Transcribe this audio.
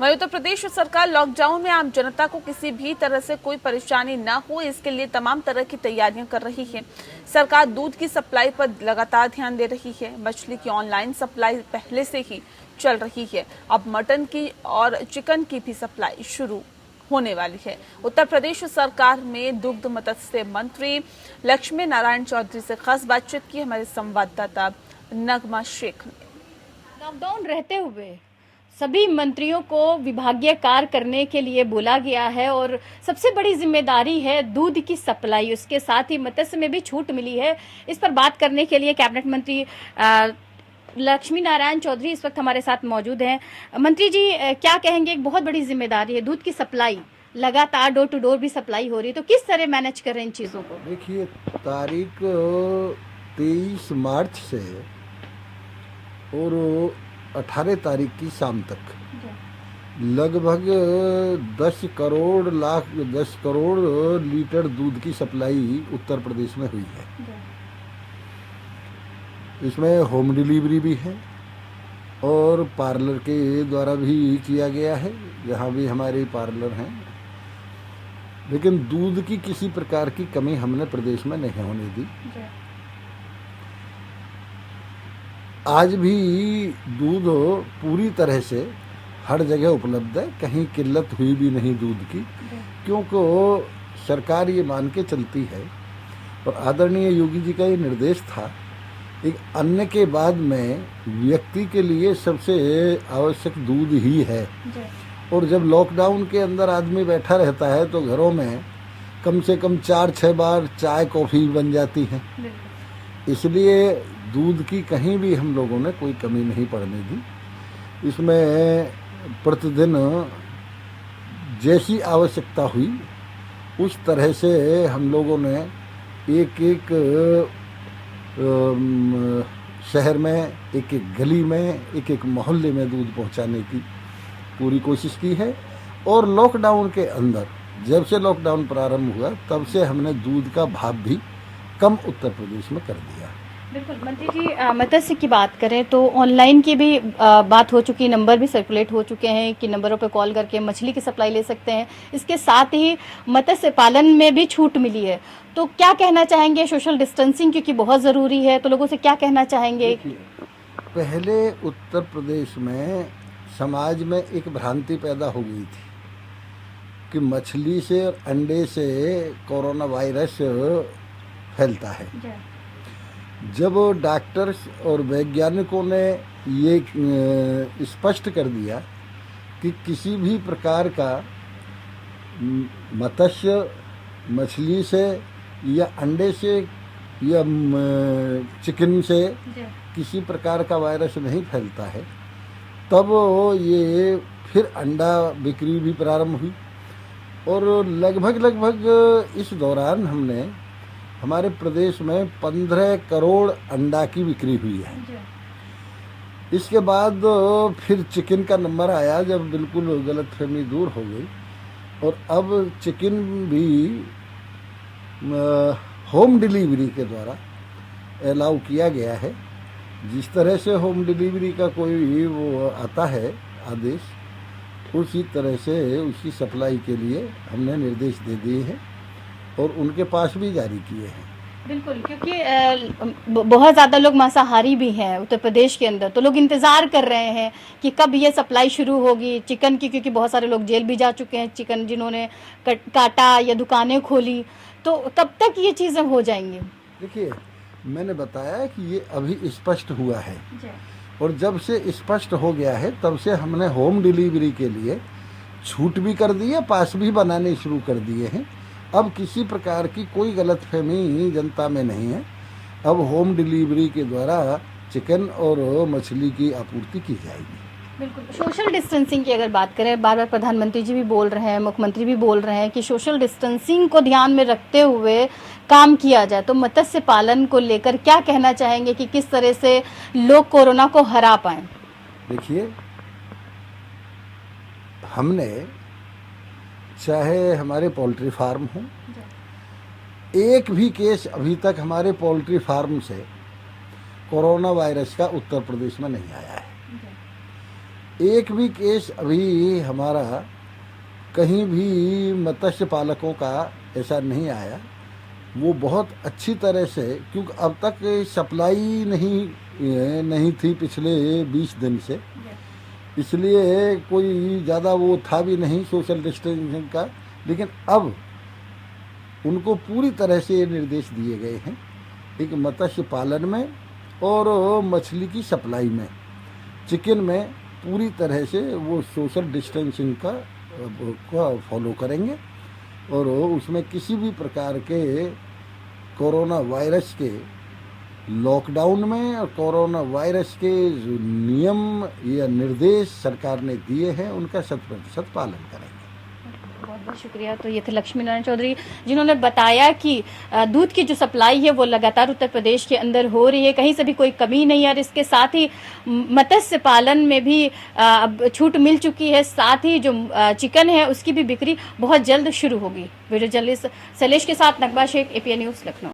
वहीं उत्तर प्रदेश सरकार लॉकडाउन में आम जनता को किसी भी तरह से कोई परेशानी न हो, इसके लिए तमाम तरह की तैयारियां कर रही है। सरकार दूध की सप्लाई पर लगातार ध्यान दे रही है। मछली की ऑनलाइन सप्लाई पहले से ही चल रही है। अब मटन की और चिकन की भी सप्लाई शुरू होने वाली है। उत्तर प्रदेश सरकार में दुग्ध मत्स्य मंत्री लक्ष्मी नारायण चौधरी से खास बातचीत की हमारे संवाददाता नगमा शेख ने। लॉकडाउन रहते हुए सभी मंत्रियों को विभागीय कार्य करने के लिए बोला गया है और सबसे बड़ी जिम्मेदारी है दूध की सप्लाई। उसके साथ ही मत्स्य में भी छूट मिली है। इस पर बात करने के लिए कैबिनेट मंत्री लक्ष्मी नारायण चौधरी इस वक्त हमारे साथ मौजूद हैं। मंत्री जी, क्या कहेंगे? एक बहुत बड़ी जिम्मेदारी है दूध की सप्लाई, लगातार डोर टू डोर भी सप्लाई हो रही है, तो किस तरह मैनेज कर रहे हैं इन चीज़ों को? देखिए, तारीख 23 मार्च से और 18 तारीख की शाम तक लगभग 10 करोड़ लीटर दूध की सप्लाई उत्तर प्रदेश में हुई है। इसमें होम डिलीवरी भी है और पार्लर के द्वारा भी किया गया है, जहाँ भी हमारे पार्लर हैं। लेकिन दूध की किसी प्रकार की कमी हमने प्रदेश में नहीं होने दी। आज भी दूध पूरी तरह से हर जगह उपलब्ध है, कहीं किल्लत हुई भी नहीं दूध की, क्योंकि सरकार ये मान के चलती है और आदरणीय योगी जी का ये निर्देश था, एक अन्न के बाद में व्यक्ति के लिए सबसे आवश्यक दूध ही है। और जब लॉकडाउन के अंदर आदमी बैठा रहता है तो घरों में कम से कम 4-6 बार चाय कॉफ़ी बन जाती है। इसलिए दूध की कहीं भी हम लोगों ने कोई कमी नहीं पड़ने दी। इसमें प्रतिदिन जैसी आवश्यकता हुई उस तरह से हम लोगों ने एक शहर में, एक गली में, एक मोहल्ले में दूध पहुंचाने की पूरी कोशिश की है। और लॉकडाउन के अंदर, जब से लॉकडाउन प्रारंभ हुआ तब से हमने दूध का भाव भी कम उत्तर प्रदेश में कर दिया। बिल्कुल मंत्री जी, मत्स्य की बात करें तो ऑनलाइन की भी बात हो चुकी, नंबर भी सर्कुलेट हो चुके हैं कि नंबरों पर कॉल करके मछली की सप्लाई ले सकते हैं। इसके साथ ही मत्स्य पालन में भी छूट मिली है, तो क्या कहना चाहेंगे? सोशल डिस्टेंसिंग क्योंकि बहुत ज़रूरी है, तो लोगों से क्या कहना चाहेंगे? पहले उत्तर प्रदेश में समाज में एक भ्रांति पैदा हो गई थी कि मछली से और अंडे से कोरोना वायरस फैलता है। जब डॉक्टर्स और वैज्ञानिकों ने ये स्पष्ट कर दिया कि किसी भी प्रकार का मत्स्य मछली से या अंडे से या चिकन से किसी प्रकार का वायरस नहीं फैलता है, तब ये फिर अंडा बिक्री भी प्रारंभ हुई। और लगभग इस दौरान हमने हमारे प्रदेश में 15 करोड़ अंडा की बिक्री हुई है। इसके बाद फिर चिकन का नंबर आया, जब बिल्कुल गलतफहमी दूर हो गई और अब चिकन भी होम डिलीवरी के द्वारा अलाउ किया गया है। जिस तरह से होम डिलीवरी का कोई वो आता है आदेश, उसी तरह से उसकी सप्लाई के लिए हमने निर्देश दे दिए हैं और उनके पास भी जारी किए हैं। बिल्कुल, क्योंकि बहुत ज़्यादा लोग मांसाहारी भी हैं उत्तर प्रदेश के अंदर, तो लोग इंतज़ार कर रहे हैं कि कब ये सप्लाई शुरू होगी चिकन की, क्योंकि बहुत सारे लोग जेल भी जा चुके हैं चिकन जिन्होंने काटा या दुकानें खोली, तो कब तक ये चीज़ें हो जाएंगी? देखिए, मैंने बताया कि ये अभी स्पष्ट हुआ है और जब से स्पष्ट हो गया है तब से हमने होम डिलीवरी के लिए छूट भी कर दी है, पास भी बनाने शुरू कर दिए हैं। अब किसी प्रकार की कोई गलतफहमी जनता में नहीं है। अब होम डिलीवरी के द्वारा चिकन और मछली की आपूर्ति की जाएगी। बिल्कुल, सोशल डिस्टेंसिंग की अगर बात करें, बार बार प्रधानमंत्री जी भी बोल रहे हैं, मुख्यमंत्री भी बोल रहे हैं कि सोशल डिस्टेंसिंग को ध्यान में रखते हुए काम किया जाए, तो मत्स्य पालन को लेकर क्या कहना चाहेंगे कि किस तरह से लोग कोरोना को हरा पाएं? देखिए, हमने चाहे हमारे पोल्ट्री फार्म हों, एक भी केस अभी तक हमारे पोल्ट्री फार्म से कोरोना वायरस का उत्तर प्रदेश में नहीं आया है। एक भी केस अभी हमारा कहीं भी मत्स्य पालकों का ऐसा नहीं आया। वो बहुत अच्छी तरह से, क्योंकि अब तक सप्लाई नहीं थी पिछले 20 दिन से, इसलिए कोई ज़्यादा वो था भी नहीं सोशल डिस्टेंसिंग का। लेकिन अब उनको पूरी तरह से ये निर्देश दिए गए हैं, एक मत्स्य पालन में और मछली की सप्लाई में, चिकन में पूरी तरह से वो सोशल डिस्टेंसिंग का फॉलो करेंगे और उसमें किसी भी प्रकार के कोरोना वायरस के लॉकडाउन में और कोरोना वायरस के जो नियम या निर्देश सरकार ने दिए हैं उनका 100% पालन करेंगे। बहुत बहुत शुक्रिया। तो ये थे लक्ष्मी नारायण चौधरी, जिन्होंने बताया कि दूध की जो सप्लाई है वो लगातार उत्तर प्रदेश के अंदर हो रही है, कहीं से भी कोई कमी नहीं है। और इसके साथ ही मत्स्य पालन में भी अब छूट मिल चुकी है, साथ ही जो चिकन है उसकी भी बिक्री बहुत जल्द शुरू होगी। वीडियो जर्नलिस्ट शैलेश के साथ नकबा शेख, एपीएन न्यूज़, लखनऊ।